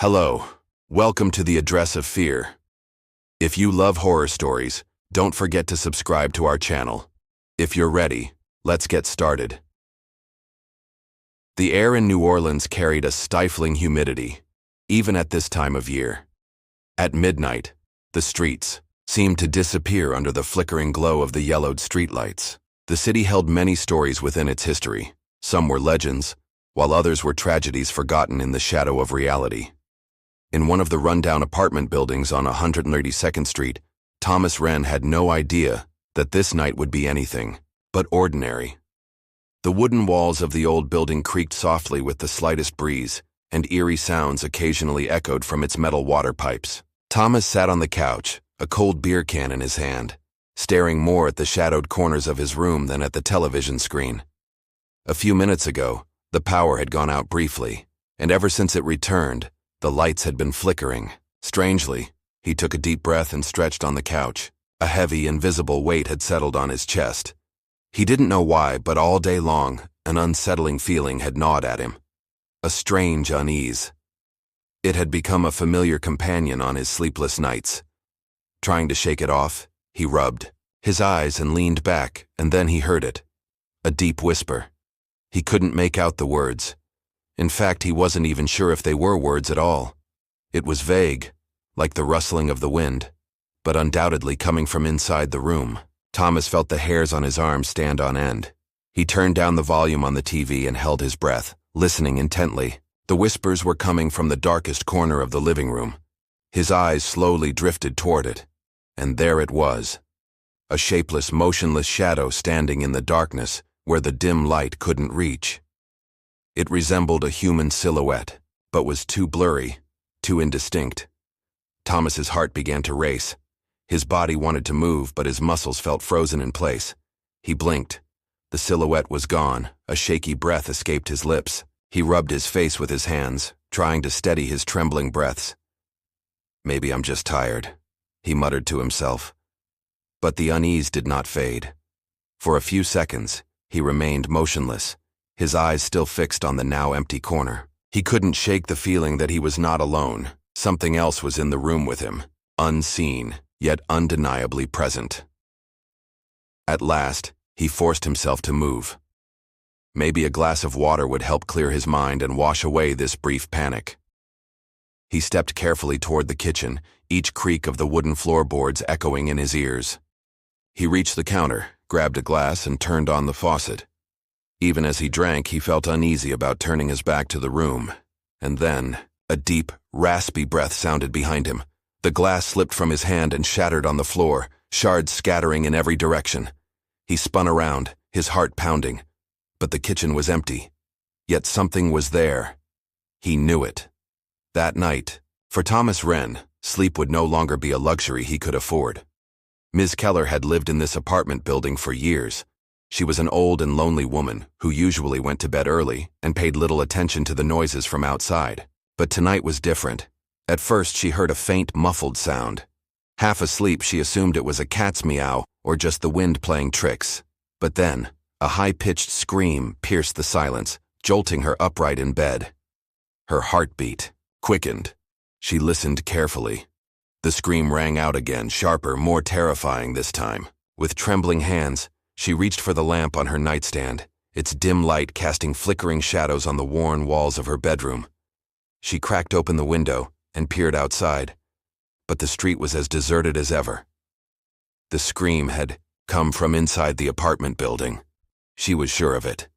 Hello, welcome to the Address of Fear. If you love horror stories, don't forget to subscribe to our channel. If you're ready, let's get started. The air in New Orleans carried a stifling humidity, even at this time of year. At midnight, the streets seemed to disappear under the flickering glow of the yellowed streetlights. The city held many stories within its history. Some were legends, while others were tragedies forgotten in the shadow of reality. In one of the rundown apartment buildings on 132nd Street, Thomas Wren had no idea that this night would be anything but ordinary. The wooden walls of the old building creaked softly with the slightest breeze, and eerie sounds occasionally echoed from its metal water pipes. Thomas sat on the couch, a cold beer can in his hand, staring more at the shadowed corners of his room than at the television screen. A few minutes ago, the power had gone out briefly, and ever since it returned, the lights had been flickering. Strangely, he took a deep breath and stretched on the couch. A heavy, invisible weight had settled on his chest. He didn't know why, but all day long, an unsettling feeling had gnawed at him. A strange unease. It had become a familiar companion on his sleepless nights. Trying to shake it off, he rubbed his eyes and leaned back, and then he heard it. A deep whisper. He couldn't make out the words. In fact, he wasn't even sure if they were words at all. It was vague, like the rustling of the wind, but undoubtedly coming from inside the room. Thomas felt the hairs on his arms stand on end. He turned down the volume on the TV and held his breath, listening intently. The whispers were coming from the darkest corner of the living room. His eyes slowly drifted toward it, and there it was. A shapeless, motionless shadow standing in the darkness where the dim light couldn't reach. It resembled a human silhouette, but was too blurry, too indistinct. Thomas's heart began to race. His body wanted to move, but his muscles felt frozen in place. He blinked. The silhouette was gone. A shaky breath escaped his lips. He rubbed his face with his hands, trying to steady his trembling breaths. "Maybe I'm just tired," he muttered to himself. But the unease did not fade. For a few seconds, he remained motionless, his eyes still fixed on the now empty corner. He couldn't shake the feeling that he was not alone. Something else was in the room with him, unseen, yet undeniably present. At last, he forced himself to move. Maybe a glass of water would help clear his mind and wash away this brief panic. He stepped carefully toward the kitchen, each creak of the wooden floorboards echoing in his ears. He reached the counter, grabbed a glass, and turned on the faucet. Even as he drank, he felt uneasy about turning his back to the room. And then, a deep, raspy breath sounded behind him. The glass slipped from his hand and shattered on the floor, shards scattering in every direction. He spun around, his heart pounding. But the kitchen was empty. Yet something was there. He knew it. That night, for Thomas Wren, sleep would no longer be a luxury he could afford. Ms. Keller had lived in this apartment building for years. She was an old and lonely woman who usually went to bed early and paid little attention to the noises from outside. But tonight was different. At first, she heard a faint, muffled sound. Half asleep, she assumed it was a cat's meow or just the wind playing tricks. But then, a high-pitched scream pierced the silence, jolting her upright in bed. Her heartbeat quickened. She listened carefully. The scream rang out again, sharper, more terrifying this time. With trembling hands, she reached for the lamp on her nightstand, its dim light casting flickering shadows on the worn walls of her bedroom. She cracked open the window and peered outside, but the street was as deserted as ever. The scream had come from inside the apartment building. She was sure of it.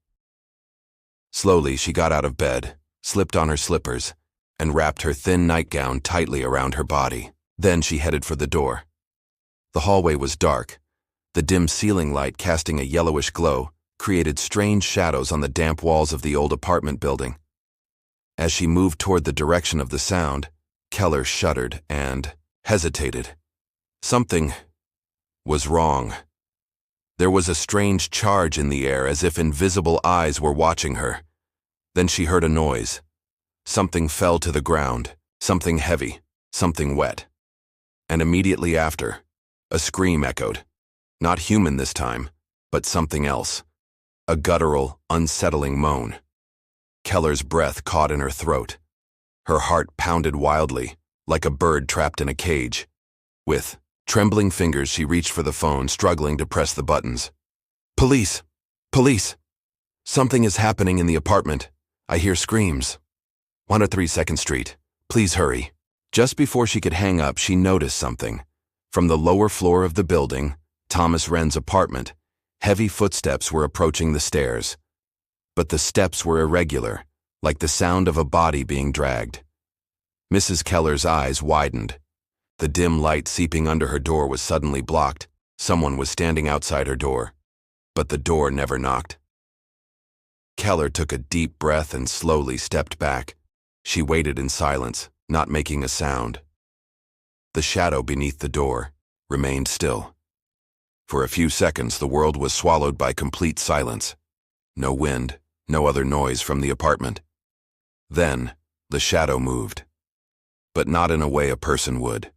Slowly, she got out of bed, slipped on her slippers, and wrapped her thin nightgown tightly around her body. Then she headed for the door. The hallway was dark. The dim ceiling light casting a yellowish glow created strange shadows on the damp walls of the old apartment building. As she moved toward the direction of the sound, Keller shuddered and hesitated. Something was wrong. There was a strange charge in the air, as if invisible eyes were watching her. Then she heard a noise. Something fell to the ground, something heavy, something wet. And immediately after, a scream echoed. Not human this time, but something else. A guttural, unsettling moan. Keller's breath caught in her throat. Her heart pounded wildly, like a bird trapped in a cage. With trembling fingers, she reached for the phone, struggling to press the buttons. "Police! Police! Something is happening in the apartment. I hear screams. 103 2nd Street. Please hurry." Just before she could hang up, she noticed something. From the lower floor of the building, Thomas Wren's apartment, heavy footsteps were approaching the stairs. But the steps were irregular, like the sound of a body being dragged. Mrs. Keller's eyes widened. The dim light seeping under her door was suddenly blocked. Someone was standing outside her door. But the door never knocked. Keller took a deep breath and slowly stepped back. She waited in silence, not making a sound. The shadow beneath the door remained still. For a few seconds, the world was swallowed by complete silence. No wind, no other noise from the apartment. Then, the shadow moved. But not in a way a person would.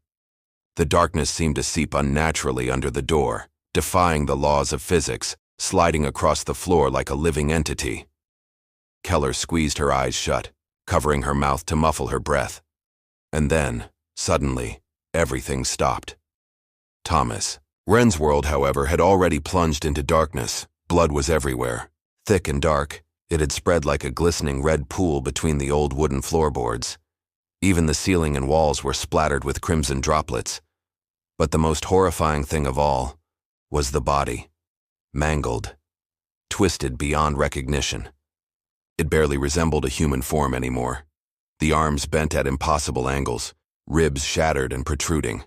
The darkness seemed to seep unnaturally under the door, defying the laws of physics, sliding across the floor like a living entity. Keller squeezed her eyes shut, covering her mouth to muffle her breath. And then, suddenly, everything stopped. Thomas Wren's world, however, had already plunged into darkness. Blood was everywhere. Thick and dark, it had spread like a glistening red pool between the old wooden floorboards. Even the ceiling and walls were splattered with crimson droplets. But the most horrifying thing of all was the body. Mangled, twisted beyond recognition. It barely resembled a human form anymore. The arms bent at impossible angles, ribs shattered and protruding.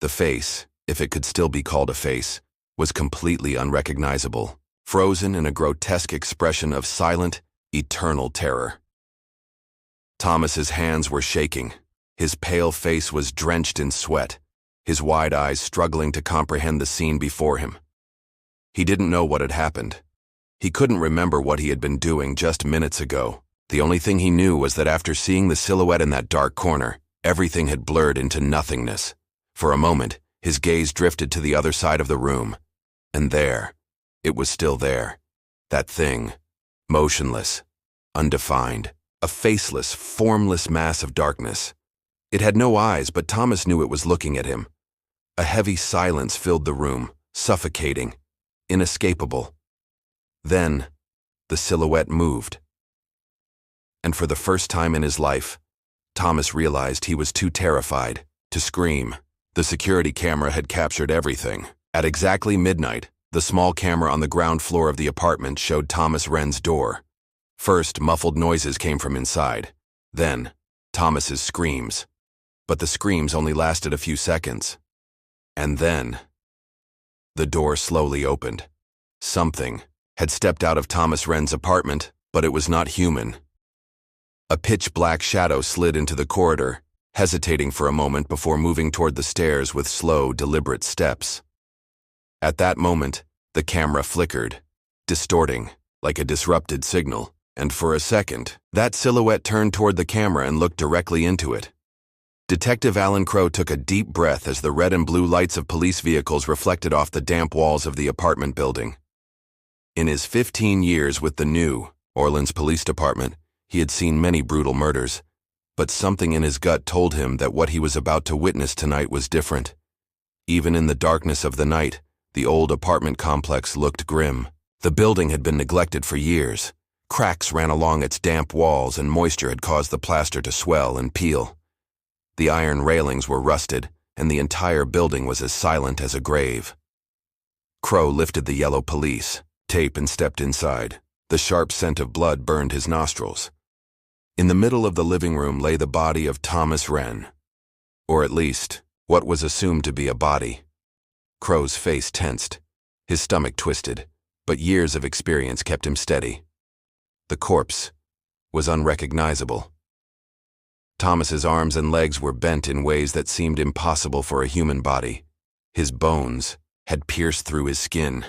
The face, if it could still be called a face, was completely unrecognizable, frozen in a grotesque expression of silent, eternal terror. Thomas's hands were shaking. His pale face was drenched in sweat, his wide eyes struggling to comprehend the scene before him. He didn't know what had happened. He couldn't remember what he had been doing just minutes ago. The only thing he knew was that after seeing the silhouette in that dark corner, everything had blurred into nothingness. For a moment, his gaze drifted to the other side of the room. And there, it was still there. That thing, motionless, undefined, a faceless, formless mass of darkness. It had no eyes, but Thomas knew it was looking at him. A heavy silence filled the room, suffocating, inescapable. Then, the silhouette moved. And for the first time in his life, Thomas realized he was too terrified to scream. The security camera had captured everything. At exactly midnight, the small camera on the ground floor of the apartment showed Thomas Wren's door. First, muffled noises came from inside. Then, Thomas's screams. But the screams only lasted a few seconds. And then, the door slowly opened. Something had stepped out of Thomas Wren's apartment, but it was not human. A pitch-black shadow slid into the corridor, hesitating for a moment before moving toward the stairs with slow, deliberate steps. At that moment, the camera flickered, distorting, like a disrupted signal, and for a second, that silhouette turned toward the camera and looked directly into it. Detective Alan Crow took a deep breath as the red and blue lights of police vehicles reflected off the damp walls of the apartment building. In his 15 years with the New Orleans Police Department, he had seen many brutal murders, but something in his gut told him that what he was about to witness tonight was different. Even in the darkness of the night, the old apartment complex looked grim. The building had been neglected for years. Cracks ran along its damp walls and moisture had caused the plaster to swell and peel. The iron railings were rusted, and the entire building was as silent as a grave. Crow lifted the yellow police tape and stepped inside. The sharp scent of blood burned his nostrils. In the middle of the living room lay the body of Thomas Wren. Or at least, what was assumed to be a body. Crow's face tensed, his stomach twisted, but years of experience kept him steady. The corpse was unrecognizable. Thomas's arms and legs were bent in ways that seemed impossible for a human body. His bones had pierced through his skin.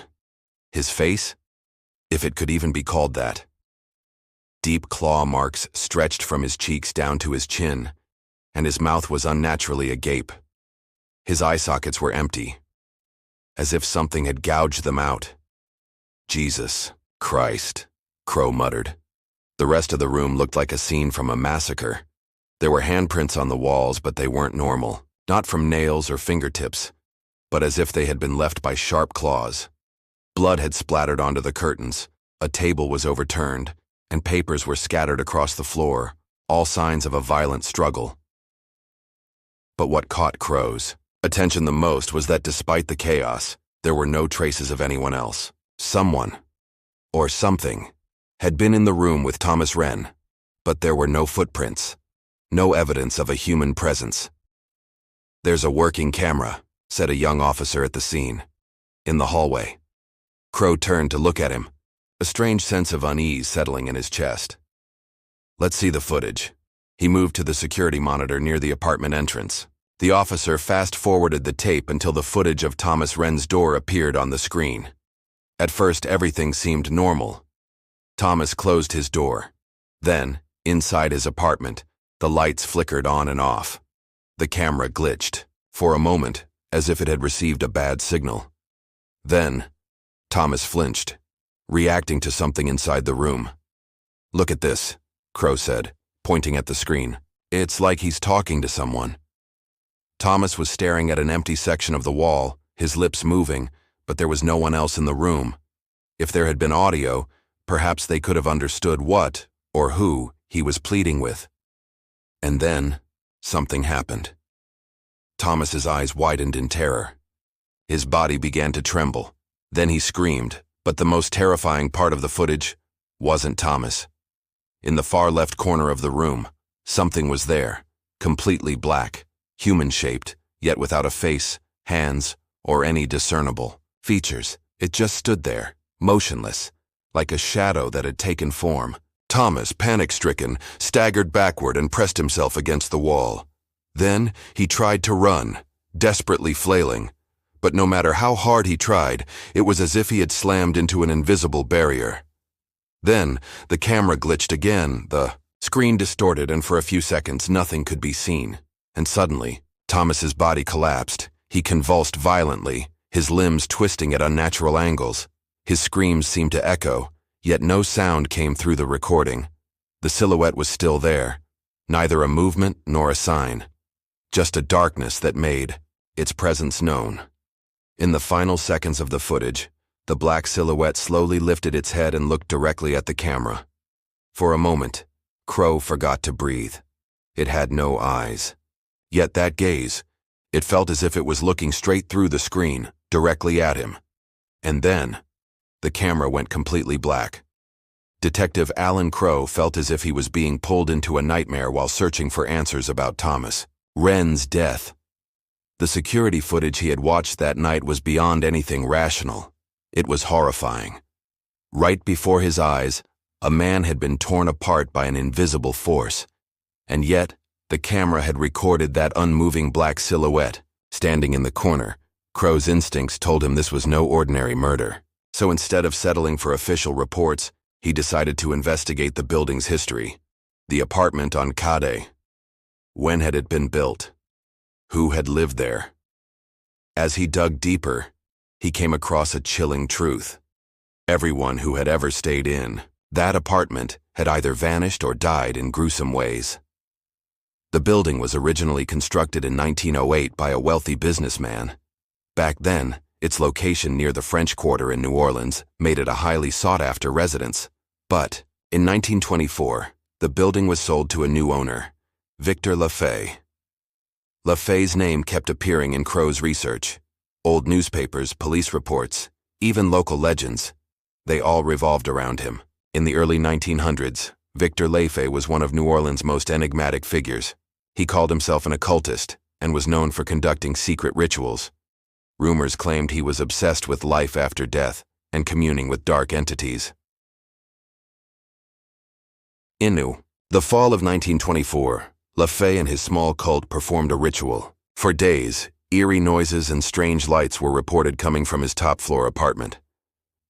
His face, if it could even be called that. Deep claw marks stretched from his cheeks down to his chin, and his mouth was unnaturally agape. His eye sockets were empty, as if something had gouged them out. "Jesus Christ," Crow muttered. The rest of the room looked like a scene from a massacre. There were handprints on the walls, but they weren't normal, not from nails or fingertips, but as if they had been left by sharp claws. Blood had splattered onto the curtains, a table was overturned, and papers were scattered across the floor, all signs of a violent struggle. But what caught Crow's attention the most was that despite the chaos, there were no traces of anyone else. Someone, or something, had been in the room with Thomas Wren, but there were no footprints, no evidence of a human presence. "There's a working camera," said a young officer at the scene. "In the hallway." Crow turned to look at him, a strange sense of unease settling in his chest. "Let's see the footage." He moved to the security monitor near the apartment entrance. The officer fast-forwarded the tape until the footage of Thomas Wren's door appeared on the screen. At first, everything seemed normal. Thomas closed his door. Then, inside his apartment, the lights flickered on and off. The camera glitched, for a moment, as if it had received a bad signal. Then, Thomas flinched, reacting to something inside the room. "Look at this," Crow said, pointing at the screen. "It's like he's talking to someone." Thomas was staring at an empty section of the wall, his lips moving, but there was no one else in the room. If there had been audio, perhaps they could have understood what, or who, he was pleading with. And then, something happened. Thomas's eyes widened in terror. His body began to tremble. Then he screamed, but the most terrifying part of the footage wasn't Thomas. In the far left corner of the room, something was there, completely black, human-shaped, yet without a face, hands, or any discernible features. It just stood there, motionless, like a shadow that had taken form. Thomas, panic-stricken, staggered backward and pressed himself against the wall. Then he tried to run, desperately flailing. But no matter how hard he tried, it was as if he had slammed into an invisible barrier. Then the camera glitched again, the screen distorted, and for a few seconds nothing could be seen. And suddenly, Thomas's body collapsed. He convulsed violently, his limbs twisting at unnatural angles. His screams seemed to echo, yet no sound came through the recording. The silhouette was still there, neither a movement nor a sign, just a darkness that made its presence known. In the final seconds of the footage, the black silhouette slowly lifted its head and looked directly at the camera. For a moment, Crow forgot to breathe. It had no eyes. Yet that gaze, it felt as if it was looking straight through the screen, directly at him. And then, the camera went completely black. Detective Alan Crow felt as if he was being pulled into a nightmare while searching for answers about Thomas Wren's death. The security footage he had watched that night was beyond anything rational. It was horrifying. Right before his eyes, a man had been torn apart by an invisible force. And yet, the camera had recorded that unmoving black silhouette, standing in the corner. Crow's instincts told him this was no ordinary murder. So instead of settling for official reports, he decided to investigate the building's history. The apartment on Kade. When had it been built? Who had lived there? As he dug deeper, he came across a chilling truth. Everyone who had ever stayed in that apartment had either vanished or died in gruesome ways. The building was originally constructed in 1908 by a wealthy businessman. Back then, its location near the French Quarter in New Orleans made it a highly sought-after residence. But, in 1924, the building was sold to a new owner, Victor Lafay. Lafay's name kept appearing in Crow's research. Old newspapers, police reports, even local legends. They all revolved around him. In the early 1900s, Victor Lafay was one of New Orleans' most enigmatic figures. He called himself an occultist and was known for conducting secret rituals. Rumors claimed he was obsessed with life after death and communing with dark entities. Inu. The fall of 1924, Lafay and his small cult performed a ritual. For days, eerie noises and strange lights were reported coming from his top-floor apartment.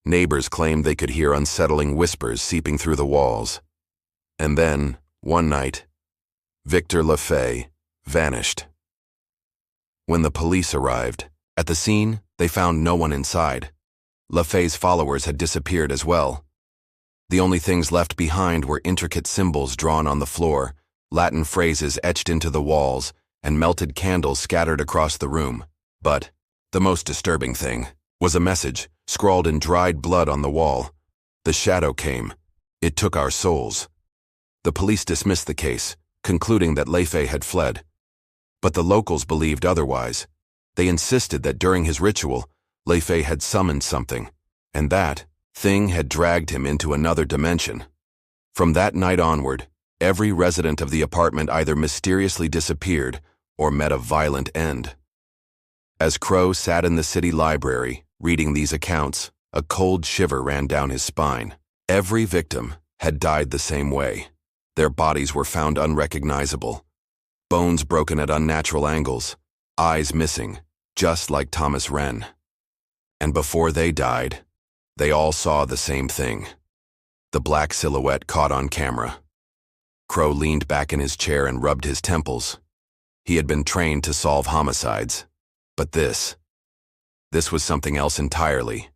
Neighbors claimed they could hear unsettling whispers seeping through the walls. And then, one night, Victor Lafay vanished. When the police arrived, at the scene, they found no one inside. Lafay's followers had disappeared as well. The only things left behind were intricate symbols drawn on the floor, Latin phrases etched into the walls, and melted candles scattered across the room. But the most disturbing thing was a message scrawled in dried blood on the wall. The shadow came. It took our souls. The police dismissed the case, concluding that Leifei had fled. But the locals believed otherwise. They insisted that during his ritual, Leifei had summoned something, and that thing had dragged him into another dimension. From that night onward, every resident of the apartment either mysteriously disappeared or met a violent end. As Crow sat in the city library, reading these accounts, a cold shiver ran down his spine. Every victim had died the same way. Their bodies were found unrecognizable, bones broken at unnatural angles, eyes missing, just like Thomas Wren. And before they died, they all saw the same thing. The black silhouette caught on camera. Crow leaned back in his chair and rubbed his temples. He had been trained to solve homicides. But this was something else entirely.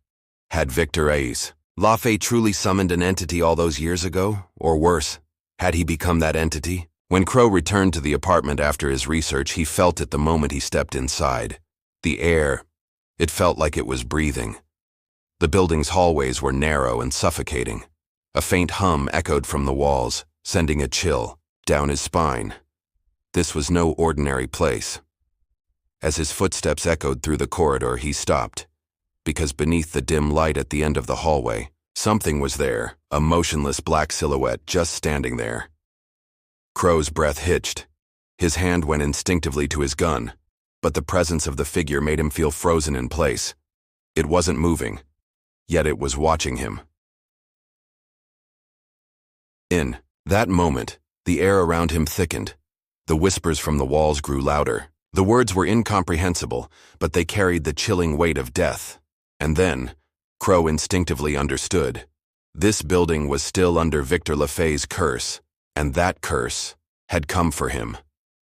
Had Victor Ace Lafay truly summoned an entity all those years ago? Or worse, had he become that entity? When Crow returned to the apartment after his research, he felt it the moment he stepped inside. The air, it felt like it was breathing. The building's hallways were narrow and suffocating. A faint hum echoed from the walls, sending a chill down his spine. This was no ordinary place. As his footsteps echoed through the corridor, he stopped, because beneath the dim light at the end of the hallway, something was there, a motionless black silhouette just standing there. Crow's breath hitched. His hand went instinctively to his gun, but the presence of the figure made him feel frozen in place. It wasn't moving, yet it was watching him. In that moment, the air around him thickened. The whispers from the walls grew louder. The words were incomprehensible, but they carried the chilling weight of death. And then, Crow instinctively understood. This building was still under Victor Lafay's curse, and that curse had come for him.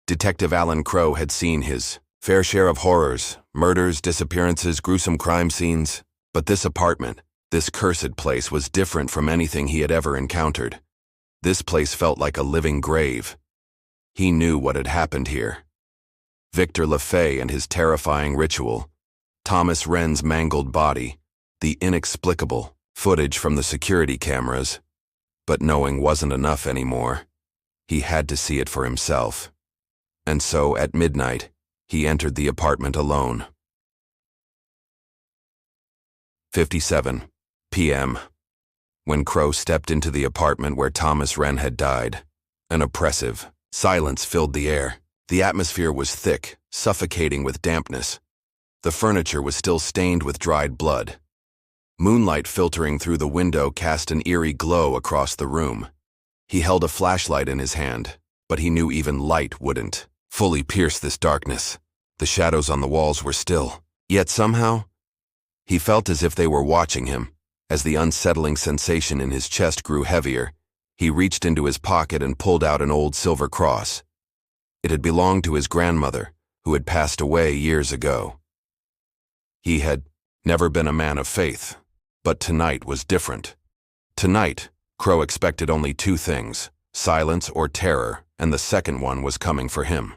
Detective Alan Crow had seen his fair share of horrors, murders, disappearances, gruesome crime scenes, but this apartment, this cursed place, was different from anything he had ever encountered. This place felt like a living grave. He knew what had happened here. Victor Lafay and his terrifying ritual, Thomas Wren's mangled body, the inexplicable footage from the security cameras. But knowing wasn't enough anymore. He had to see it for himself. And so, at midnight, he entered the apartment alone. 57 p.m. When Crow stepped into the apartment where Thomas Wren had died, an oppressive silence filled the air. The atmosphere was thick, suffocating with dampness. The furniture was still stained with dried blood. Moonlight filtering through the window cast an eerie glow across the room. He held a flashlight in his hand, but he knew even light wouldn't fully pierce this darkness. The shadows on the walls were still, yet somehow, he felt as if they were watching him. As the unsettling sensation in his chest grew heavier, he reached into his pocket and pulled out an old silver cross. It had belonged to his grandmother, who had passed away years ago. He had never been a man of faith, but tonight was different. Tonight, Crow expected only two things, silence or terror, and the second one was coming for him.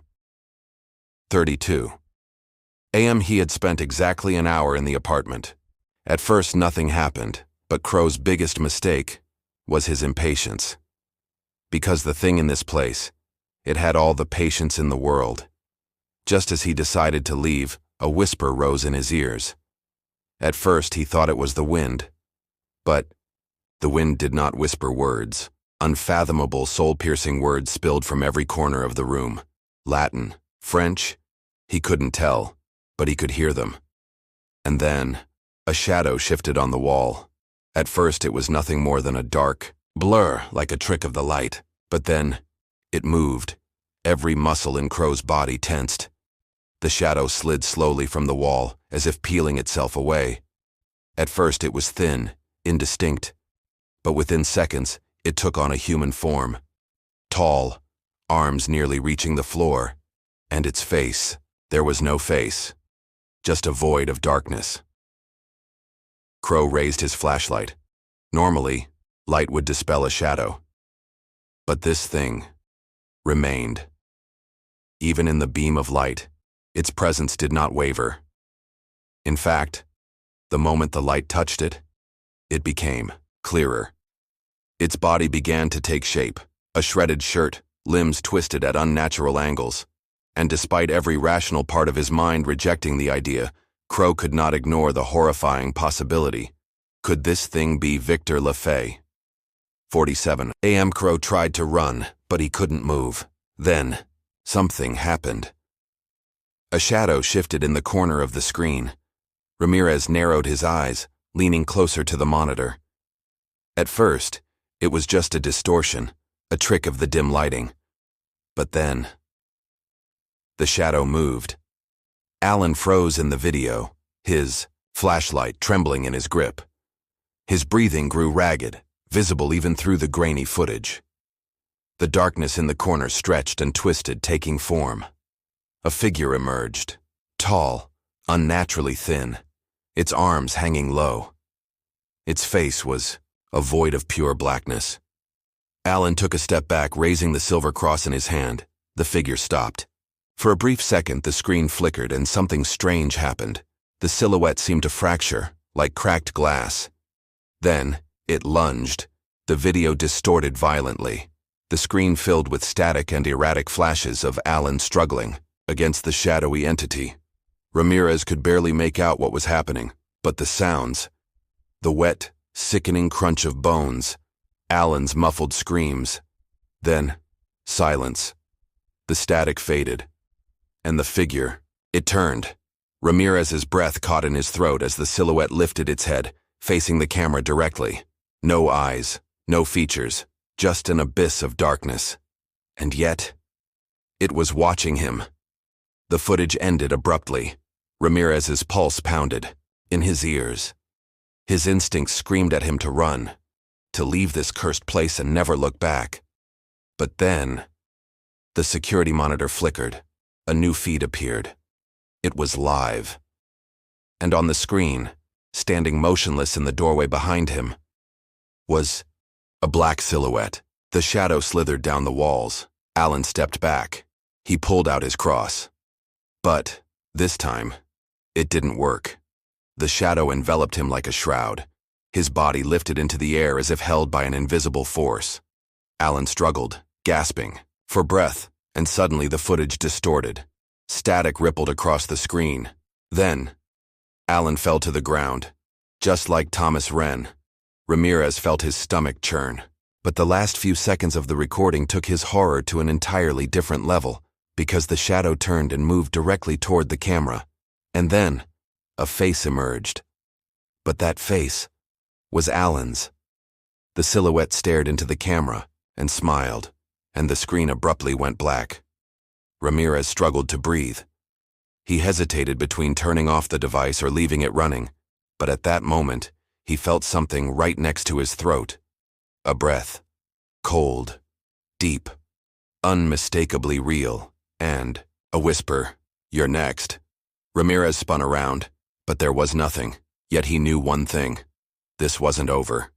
32 a.m. He had spent exactly an hour in the apartment. At first, nothing happened, but Crow's biggest mistake was his impatience. Because the thing in this place, it had all the patience in the world. Just as he decided to leave, a whisper rose in his ears. At first, he thought it was the wind. But the wind did not whisper words. Unfathomable, soul-piercing words spilled from every corner of the room. Latin, French, he couldn't tell, but he could hear them. And then, a shadow shifted on the wall. At first, it was nothing more than a dark blur, like a trick of the light. But then, it moved. Every muscle in Crow's body tensed. The shadow slid slowly from the wall, as if peeling itself away. At first, it was thin, indistinct. But within seconds, it took on a human form. Tall, arms nearly reaching the floor. And its face, there was no face. Just a void of darkness. Crow raised his flashlight. Normally, light would dispel a shadow. But this thing remained. Even in the beam of light, its presence did not waver. In fact, the moment the light touched it, it became clearer. Its body began to take shape, a shredded shirt, limbs twisted at unnatural angles. And despite every rational part of his mind rejecting the idea, Crow could not ignore the horrifying possibility. Could this thing be Victor LaFay? 47 a.m. Crow tried to run, but he couldn't move. Then, something happened. A shadow shifted in the corner of the screen. Ramirez narrowed his eyes, leaning closer to the monitor. At first, it was just a distortion, a trick of the dim lighting. But then, the shadow moved. Alan froze in the video, his flashlight trembling in his grip. His breathing grew ragged, visible even through the grainy footage. The darkness in the corner stretched and twisted, taking form. A figure emerged, tall, unnaturally thin, its arms hanging low. Its face was a void of pure blackness. Alan took a step back, raising the silver cross in his hand. The figure stopped. For a brief second, the screen flickered and something strange happened. The silhouette seemed to fracture, like cracked glass. Then, it lunged. The video distorted violently. The screen filled with static and erratic flashes of Alan struggling against the shadowy entity. Ramirez could barely make out what was happening, but the sounds, the wet, sickening crunch of bones, Alan's muffled screams. Then, silence. The static faded. And the figure, it turned. Ramirez's breath caught in his throat as the silhouette lifted its head, facing the camera directly. No eyes, no features, just an abyss of darkness. And yet, it was watching him. The footage ended abruptly. Ramirez's pulse pounded in his ears. His instincts screamed at him to run, to leave this cursed place and never look back. But then, the security monitor flickered. A new feed appeared. It was live. And on the screen, standing motionless in the doorway behind him, was a black silhouette. The shadow slithered down the walls. Alan stepped back. He pulled out his cross. But, this time, it didn't work. The shadow enveloped him like a shroud. His body lifted into the air as if held by an invisible force. Alan struggled, gasping for breath, and suddenly the footage distorted. Static rippled across the screen. Then, Alan fell to the ground. Just like Thomas Wren, Ramirez felt his stomach churn. But the last few seconds of the recording took his horror to an entirely different level, because the shadow turned and moved directly toward the camera. And then, a face emerged. But that face was Alan's. The silhouette stared into the camera and smiled, and the screen abruptly went black. Ramirez struggled to breathe. He hesitated between turning off the device or leaving it running, but at that moment, he felt something right next to his throat. A breath. Cold, deep, unmistakably real, and a whisper, "You're next." Ramirez spun around, but there was nothing. Yet he knew one thing. This wasn't over.